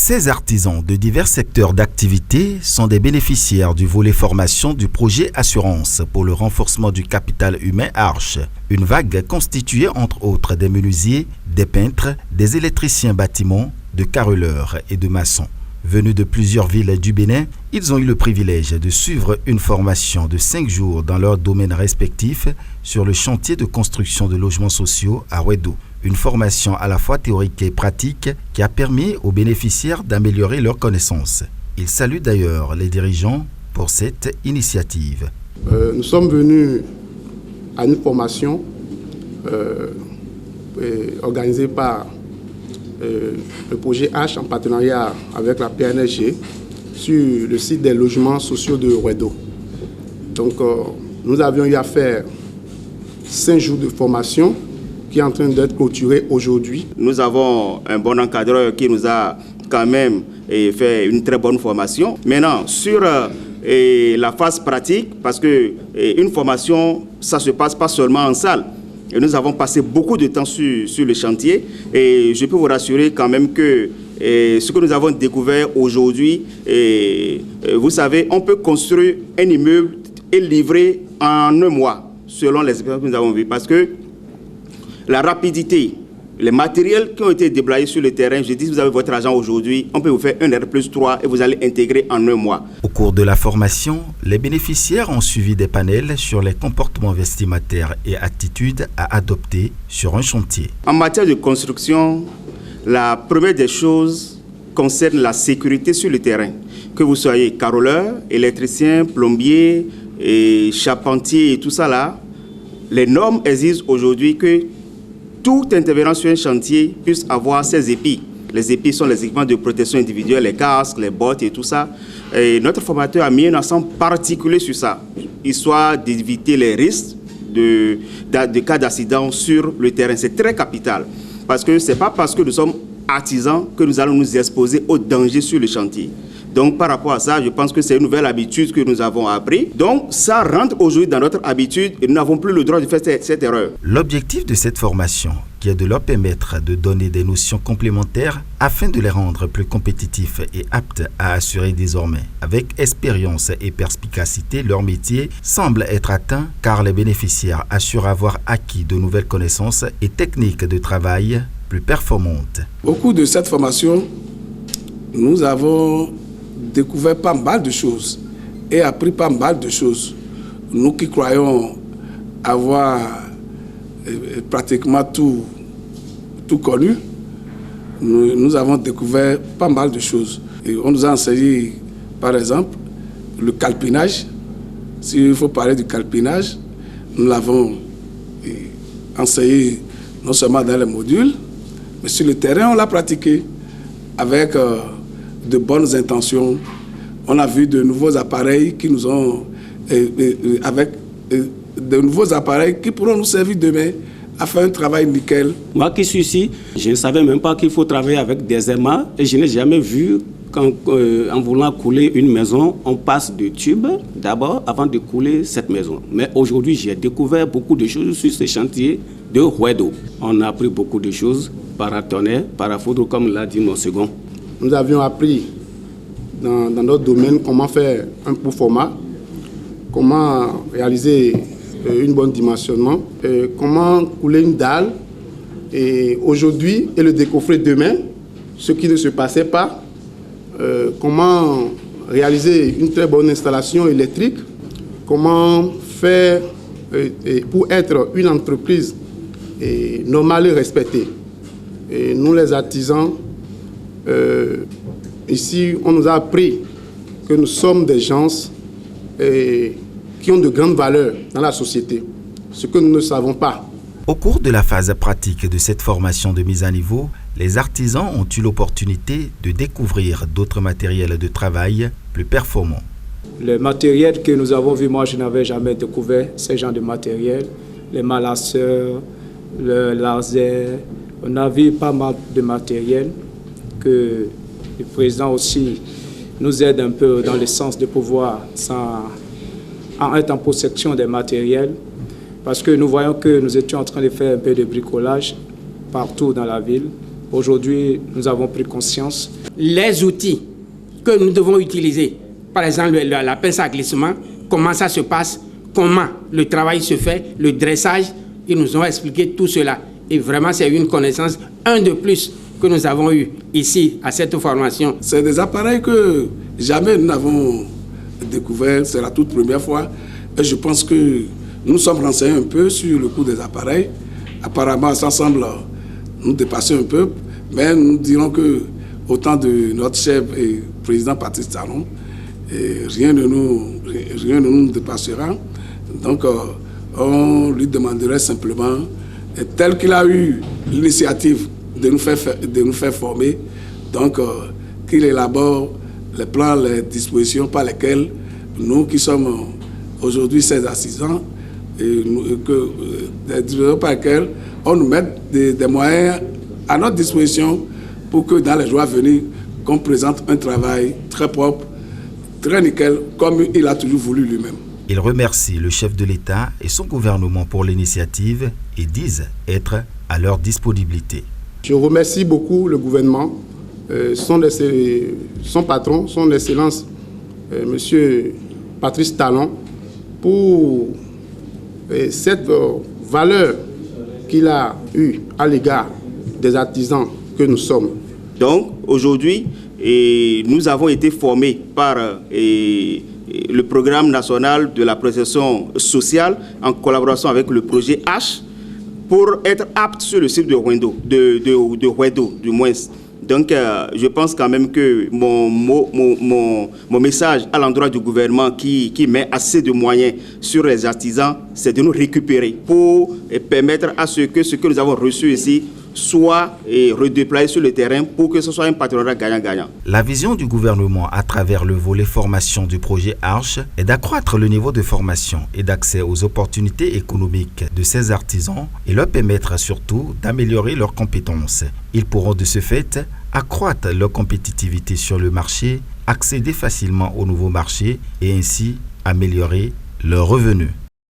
Ces artisans de divers secteurs d'activité sont des bénéficiaires du volet formation du projet Assurance pour le renforcement du capital humain Arche. Une vague constituée entre autres des menuisiers, des peintres, des électriciens bâtiments, de carreleurs et de maçons. Venus de plusieurs villes du Bénin, ils ont eu le privilège de suivre une formation de 5 jours dans leurs domaines respectifs sur le chantier de construction de logements sociaux à Ouedo. Une formation à la fois théorique et pratique qui a permis aux bénéficiaires d'améliorer leurs connaissances. Ils saluent d'ailleurs les dirigeants pour cette initiative. Nous sommes venus à une formation organisée par le projet H en partenariat avec la PNSG sur le site des logements sociaux de Ouedo. Donc nous avions eu à faire 5 jours de formation qui est en train d'être clôturé aujourd'hui. Nous avons un bon encadreur qui nous a quand même fait une très bonne formation. Maintenant, sur la phase pratique, parce qu'une formation, ça ne se passe pas seulement en salle. Et nous avons passé beaucoup de temps sur le chantier et je peux vous rassurer quand même que ce que nous avons découvert aujourd'hui, vous savez, on peut construire un immeuble et livrer en 1 mois, selon les expériences que nous avons vues. Parce que la rapidité, les matériels qui ont été déployés sur le terrain, je dis, vous avez votre argent aujourd'hui, on peut vous faire un R+3 et vous allez intégrer en 1 mois. Au cours de la formation, les bénéficiaires ont suivi des panels sur les comportements vestimentaires et attitudes à adopter sur un chantier. En matière de construction, la première des choses concerne la sécurité sur le terrain. Que vous soyez carreleur, électricien, plombier, et charpentier et tout ça là, les normes exigent aujourd'hui que tout intervenant sur un chantier puisse avoir ses épis. Les épis sont les équipements de protection individuelle, les casques, les bottes et tout ça. Et notre formateur a mis un accent particulier sur ça, histoire d'éviter les risques de cas d'accident sur le terrain. C'est très capital, parce que ce n'est pas parce que nous sommes artisans que nous allons nous exposer aux dangers sur le chantier. Donc, par rapport à ça, je pense que c'est une nouvelle habitude que nous avons appris. Donc, ça rentre aujourd'hui dans notre habitude et nous n'avons plus le droit de faire cette erreur. L'objectif de cette formation, qui est de leur permettre de donner des notions complémentaires afin de les rendre plus compétitifs et aptes à assurer désormais, avec expérience et perspicacité, leur métier, semble être atteint car les bénéficiaires assurent avoir acquis de nouvelles connaissances et techniques de travail plus performantes. Au cours de cette formation, nous avons découvert pas mal de choses et appris pas mal de choses. Nous qui croyons avoir pratiquement tout connu, nous avons découvert pas mal de choses. Et on nous a enseigné, par exemple, le calpinage. S'il faut parler du calpinage, nous l'avons enseigné non seulement dans les modules, mais sur le terrain, on l'a pratiqué avec de bonnes intentions. On a vu de nouveaux appareils qui nous ont, avec de nouveaux appareils qui pourront nous servir demain à faire un travail nickel. Moi qui suis ici, je ne savais même pas qu'il faut travailler avec des aimants et je n'ai jamais vu qu'en voulant couler une maison, on passe de tubes d'abord avant de couler cette maison. Mais aujourd'hui, j'ai découvert beaucoup de choses sur ce chantier de Ouedo. On a appris beaucoup de choses, paratonnerre, parafoudre, comme l'a dit mon second. Nous avions appris dans notre domaine comment faire un pot format, comment réaliser une bonne dimensionnement, comment couler une dalle et aujourd'hui et le décoffrer demain, ce qui ne se passait pas, comment réaliser une très bonne installation électrique, comment faire pour être une entreprise normale et respectée. Et nous les artisans, ici, on nous a appris que nous sommes des gens qui ont de grandes valeurs dans la société, ce que nous ne savons pas. Au cours de la phase pratique de cette formation de mise à niveau, les artisans ont eu l'opportunité de découvrir d'autres matériels de travail plus performants. Le matériel que nous avons vu, moi je n'avais jamais découvert ce genre de matériel, les malasseurs, le laser, on a vu pas mal de matériel que le président aussi nous aide un peu dans le sens de pouvoir être en possession des matériels, parce que nous voyons que nous étions en train de faire un peu de bricolage partout dans la ville Aujourd'hui, nous avons pris conscience. Les outils que nous devons utiliser, par exemple la pince à glissement, comment ça se passe, comment le travail se fait, le dressage, ils nous ont expliqué tout cela. Et vraiment, c'est une connaissance, un de plus, que nous avons eu ici, à cette formation. C'est des appareils que jamais nous n'avons découvert, c'est la toute première fois. Et je pense que nous sommes renseignés un peu sur le coût des appareils. Apparemment, ça semble nous dépasser un peu, mais nous dirons que au temps de notre chef et président Patrice Talon, rien ne nous dépassera. Donc, on lui demanderait simplement, tel qu'il a eu l'initiative de nous faire former, donc qu'il élabore les plans, les dispositions par lesquelles nous qui sommes aujourd'hui 16 assistants, par lesquels on nous met des moyens à notre disposition pour que dans les jours à venir, qu'on présente un travail très propre, très nickel, comme il a toujours voulu lui-même. Il remercie le chef de l'État et son gouvernement pour l'initiative et disent être à leur disponibilité. Je remercie beaucoup le gouvernement, son patron, son Excellence, Monsieur Patrice Talon, pour cette valeur qu'il a eue à l'égard des artisans que nous sommes. Donc, aujourd'hui, nous avons été formés par le programme national de la protection sociale en collaboration avec le projet H pour être apte sur le site de Huedo, du moins. Donc, je pense quand même que mon message à l'endroit du gouvernement qui met assez de moyens sur les artisans, c'est de nous récupérer pour permettre à ce que nous avons reçu ici soit redéployé sur le terrain pour que ce soit un partenariat gagnant-gagnant. La vision du gouvernement à travers le volet formation du projet Arche est d'accroître le niveau de formation et d'accès aux opportunités économiques de ces artisans et leur permettre surtout d'améliorer leurs compétences. Ils pourront de ce fait accroître leur compétitivité sur le marché, accéder facilement au nouveau marché et ainsi améliorer leurs revenus.